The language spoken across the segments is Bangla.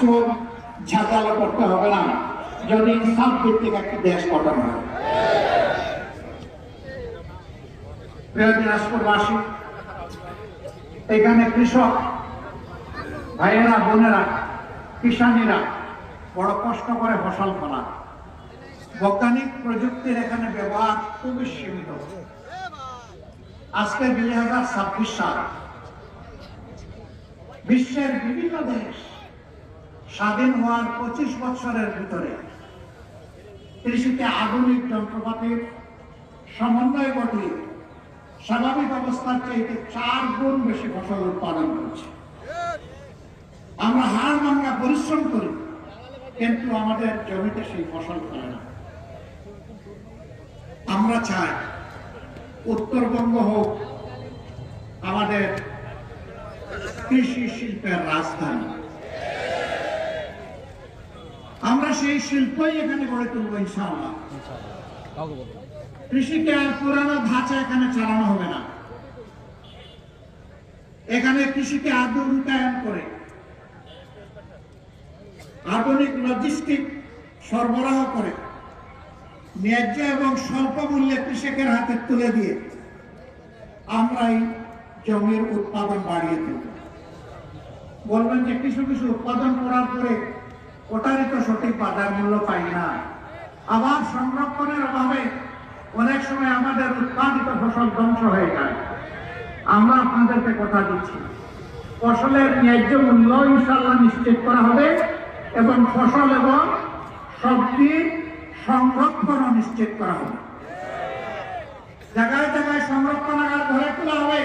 চোখ ঝাঁকালো করতে হবে না যদি ইনসাফ ভিত্তিক একটি দেশ গঠন হয়। প্রিয় দিনাজপুরবাসী, এখানে কৃষক ভাইয়েরা বোনেরা কিষানীরা বড় কষ্ট করে ফসল ফলান। বৈজ্ঞানিক প্রযুক্তির এখানে ব্যবহার খুবই সীমিত। আজকে 2026 সাল, বিশ্বের বিভিন্ন দেশ স্বাধীন হওয়ার 25 বছরের ভিতরে কৃষিতে আধুনিক যন্ত্রপাতির সমন্বয় ঘটিয়ে স্বাভাবিক অবস্থার চাইতে 4 গুণ বেশি ফসল উৎপাদন করছে। আমরা হাড় ভাঙা পরিশ্রম করি, কিন্তু আমাদের জমিতে সেই ফসল ফলে না। আমরা চাই উত্তরবঙ্গ হোক আমাদের কৃষি শিল্পের রাজধানী। আমরা সেই শিল্পই এখানে গড়ে তুলব ইনশাআল্লাহ। কৃষিকে আর পুরানো ধাঁচা এখানে চালানো হবে না। এখানে কৃষিকে আধুনিকায়ন করে আধুনিক লজিস্টিক সরবরাহ করে ন্যায্য এবং স্বল্প মূল্যে কৃষকের হাতে তুলে দিয়ে আমরা এই জমির উৎপাদন বাড়িয়ে তুলব। বলবেন যে কিছু কিছু উৎপাদন করার পরে ওটারই তো সঠিক বাজার মূল্য পাই না, আবার সংরক্ষণের অভাবে অনেক সময় আমাদের উৎপাদিত ফসল ধ্বংস হয়ে যায়। আমরা আপনাদেরকে কথা দিচ্ছি, ফসলের ন্যায্য মূল্য ইনশাআল্লাহ নিশ্চিত করা হবে এবং ফসল এবং সবজির সংরক্ষণ নিশ্চিত করা হবে। জায়গায় জায়গায় সংরক্ষণাগার গড়ে তোলা হবে।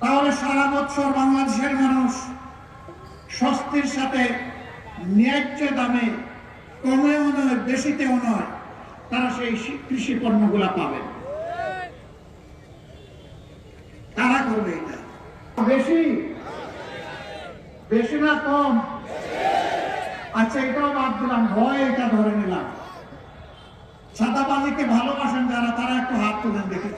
তাহলে সারা বছর বাংলাদেশের মানুষ স্বস্তির সাথে ন্যায্য দামে, কমেও নয় বেশিতেও নয়, তারা সেই কৃষি পণ্যগুলা পাবে। তারা করবে এটা। বেশি বেশি না কম? আচ্ছা, এটাও বাদ দিলাম, ভয় এটা ধরে নিলাম। চাঁদাবাজিকে ভালোবাসেন যারা, তারা একটু হাত তুলেন দেখে।